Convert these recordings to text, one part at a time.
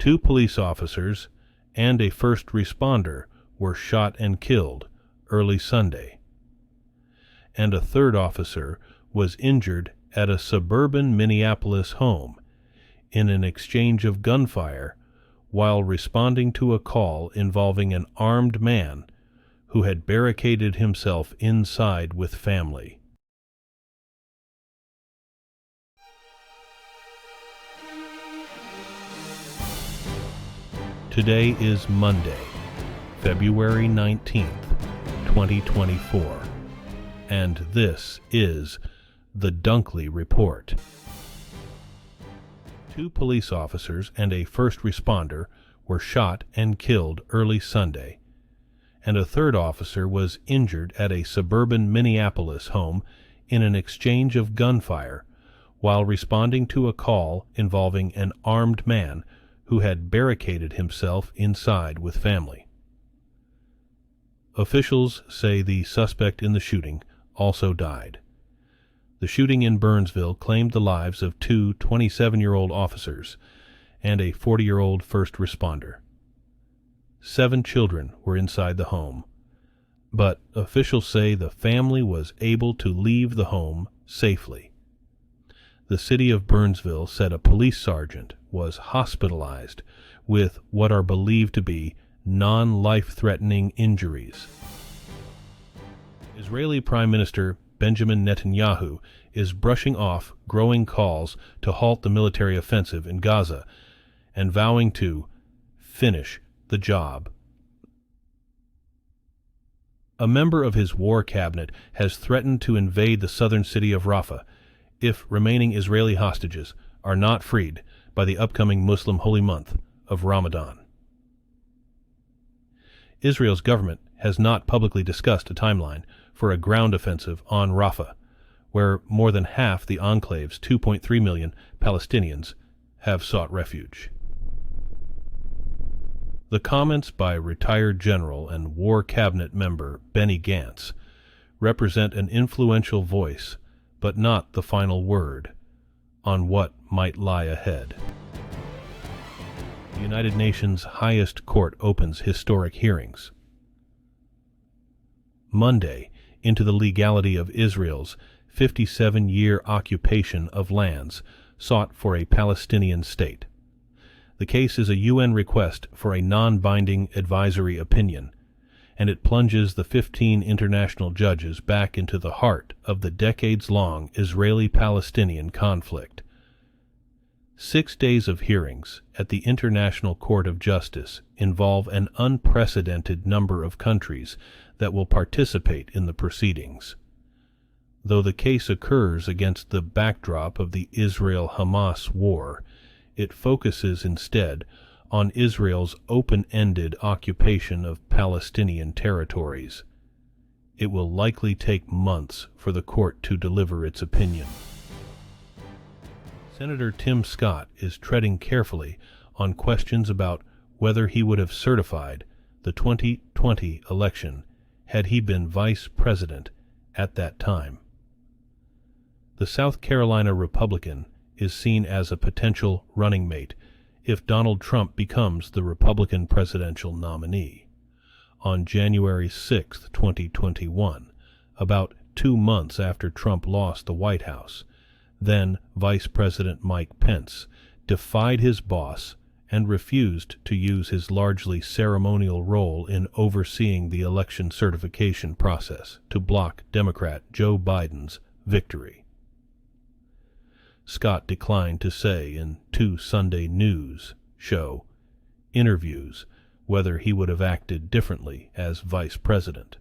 2 police officers and a first responder were shot and killed early Sunday, and a 3rd officer was injured at a suburban Minneapolis home in an exchange of gunfire while responding to a call involving an armed man who had barricaded himself inside with family. Today is Monday, February 19th, 2024, and this is the Dunkley Report. 2 police officers and a first responder were shot and killed early Sunday, and a 3rd officer was injured at a suburban Minneapolis home in an exchange of gunfire while responding to a call involving an armed man who had barricaded himself inside with family. Officials say the suspect in the shooting also died. The shooting in Burnsville claimed the lives of 2 27-year-old officers and a 40-year-old first responder. 7 children were inside the home, but officials say the family was able to leave the home safely. The city of Burnsville said a police sergeant was hospitalized with what are believed to be non-life-threatening injuries. Israeli Prime Minister Benjamin Netanyahu is brushing off growing calls to halt the military offensive in Gaza and vowing to finish the job. A member of his war cabinet has threatened to invade the southern city of Rafah if remaining Israeli hostages are not freed by the upcoming Muslim holy month of Ramadan. Israel's government has not publicly discussed a timeline for a ground offensive on Rafah, where more than half the enclave's 2.3 million Palestinians have sought refuge. The comments by retired General and War Cabinet member Benny Gantz represent an influential voice, but not the final word on what might lie ahead. The United Nations highest court opens historic hearings Monday into the legality of Israel's 57-year occupation of lands sought for a Palestinian state. The case is a UN request for a non-binding advisory opinion, and it plunges the 15 international judges back into the heart of the decades-long Israeli-Palestinian conflict. 6 days of hearings at the International Court of Justice involve an unprecedented number of countries that will participate in the proceedings. Though the case occurs against the backdrop of the Israel-Hamas war, it focuses instead on Israel's open-ended occupation of Palestinian territories. It will likely take months for the court to deliver its opinion. Senator Tim Scott is treading carefully on questions about whether he would have certified the 2020 election had he been vice president at that time. The South Carolina Republican is seen as a potential running mate if Donald Trump becomes the Republican presidential nominee. On January 6, 2021, about 2 months after Trump lost the White House, then Vice President Mike Pence defied his boss and refused to use his largely ceremonial role in overseeing the election certification process to block Democrat Joe Biden's victory. Scott declined to say in 2 Sunday News show interviews whether he would have acted differently as vice president.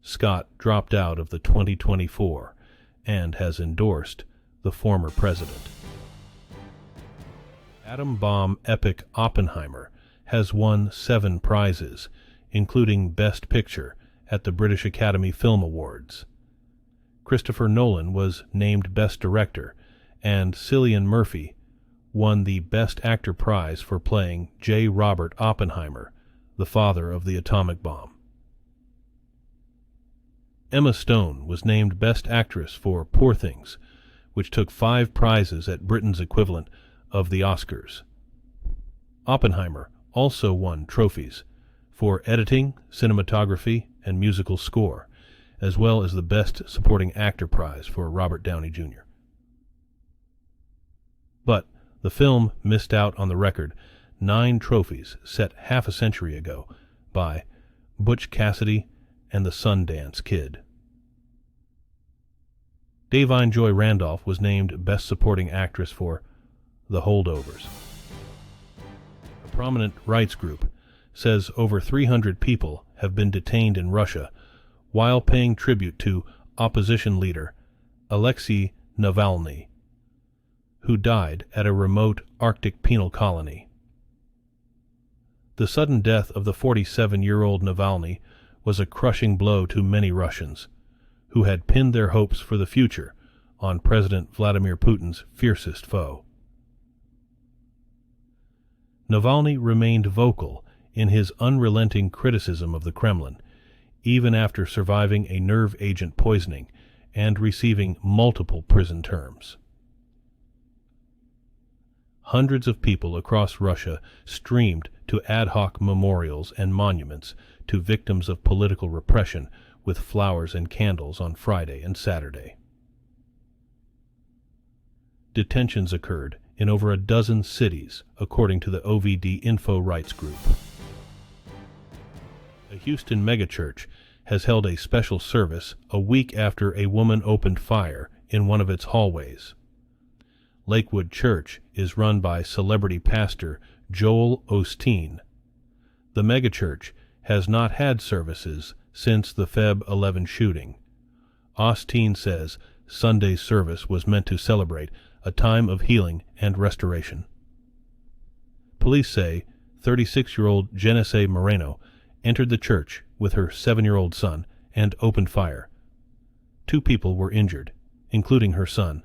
Scott dropped out of the 2024 and has endorsed the former president. Atom bomb epic Oppenheimer has won 7 prizes, including Best Picture at the British Academy Film Awards. Christopher Nolan was named Best Director, and Cillian Murphy won the Best Actor prize for playing J. Robert Oppenheimer, the father of the atomic bomb. Emma Stone was named Best Actress for Poor Things, which took 5 prizes at Britain's equivalent of the Oscars. Oppenheimer also won trophies for editing, cinematography, and musical score, as well as the Best Supporting Actor prize for Robert Downey Jr. But the film missed out on the record 9 trophies set half a century ago by Butch Cassidy and the Sundance Kid. Da'Vine Joy Randolph was named Best Supporting Actress for The Holdovers. A prominent rights group says over 300 people have been detained in Russia while paying tribute to opposition leader Alexei Navalny, who died at a remote Arctic penal colony. The sudden death of the 47-year-old Navalny was a crushing blow to many Russians, who had pinned their hopes for the future on President Vladimir Putin's fiercest foe. Navalny remained vocal in his unrelenting criticism of the Kremlin, even after surviving a nerve agent poisoning and receiving multiple prison terms. Hundreds of people across Russia streamed to ad hoc memorials and monuments to victims of political repression with flowers and candles on Friday and Saturday. Detentions occurred in over a dozen cities, according to the OVD Info Rights Group. A Houston megachurch has held a special service a week after a woman opened fire in one of its hallways. Lakewood Church is run by celebrity pastor Joel Osteen. The megachurch has not had services since the Feb 11 shooting. Osteen says Sunday's service was meant to celebrate a time of healing and restoration. Police say 36-year-old Genesee Moreno entered the church with her 7-year-old son and opened fire. 2 people were injured, including her son.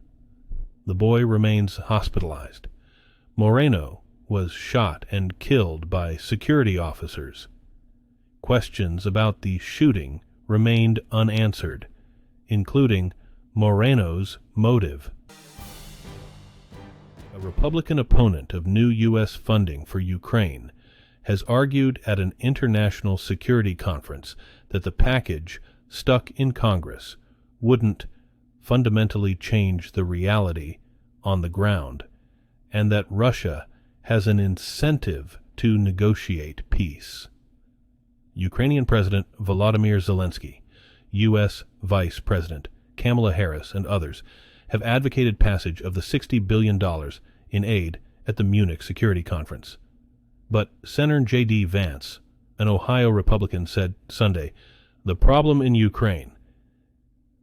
The boy remains hospitalized. Moreno was shot and killed by security officers. Questions about the shooting remained unanswered, including Moreno's motive. A Republican opponent of new U.S. funding for Ukraine has argued at an international security conference that the package stuck in Congress wouldn't fundamentally change the reality on the ground, and that Russia has an incentive to negotiate peace. Ukrainian President Volodymyr Zelensky, U.S. Vice President Kamala Harris, and others have advocated passage of the $60 billion in aid at the Munich Security Conference. But Senator J.D. Vance, an Ohio Republican, said Sunday, "The problem in Ukraine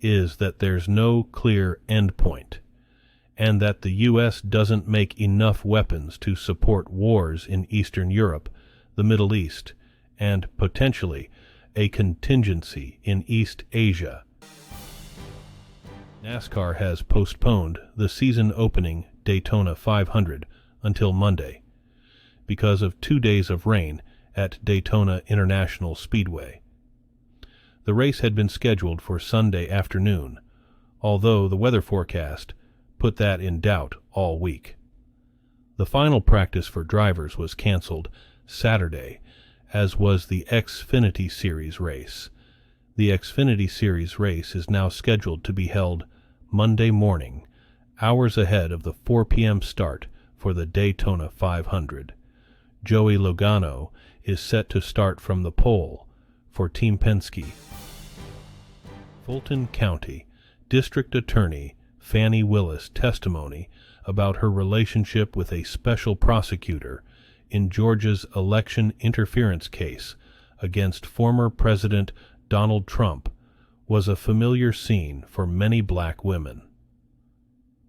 is that there's no clear endpoint, and that the U.S. doesn't make enough weapons to support wars in Eastern Europe, the Middle East, and potentially a contingency in East Asia." NASCAR has postponed the season-opening Daytona 500 until Monday because of 2 days of rain at Daytona International Speedway. The race had been scheduled for Sunday afternoon, although the weather forecast put that in doubt all week. The final practice for drivers was canceled Saturday, as was the Xfinity Series race. The Xfinity Series race is now scheduled to be held Monday morning, hours ahead of the 4 p.m. start for the Daytona 500. Joey Logano is set to start from the pole for Team Penske. Fulton County District Attorney Fani Willis' testimony about her relationship with a special prosecutor in Georgia's election interference case against former President Donald Trump was a familiar scene for many black women.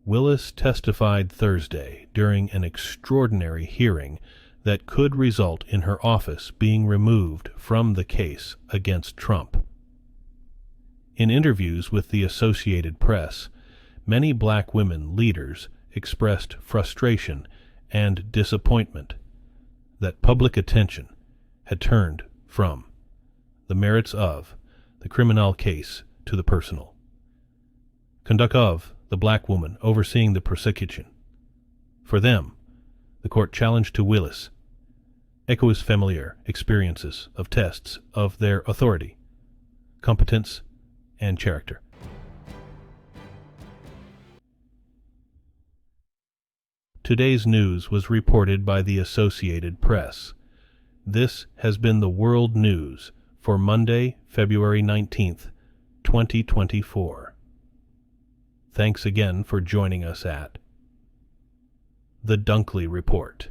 Willis testified Thursday during an extraordinary hearing that could result in her office being removed from the case against Trump. In interviews with the Associated Press, many black women leaders expressed frustration and disappointment that public attention had turned from the merits of the criminal case to the personal. Conduct of the black woman overseeing the prosecution. For them, the court challenged to Willis, echoes familiar experiences of tests of their authority, competence, and character. Today's news was reported by the Associated Press. This has been the World News for Monday, February 19th, 2024. Thanks again for joining us at The Dunkley Report.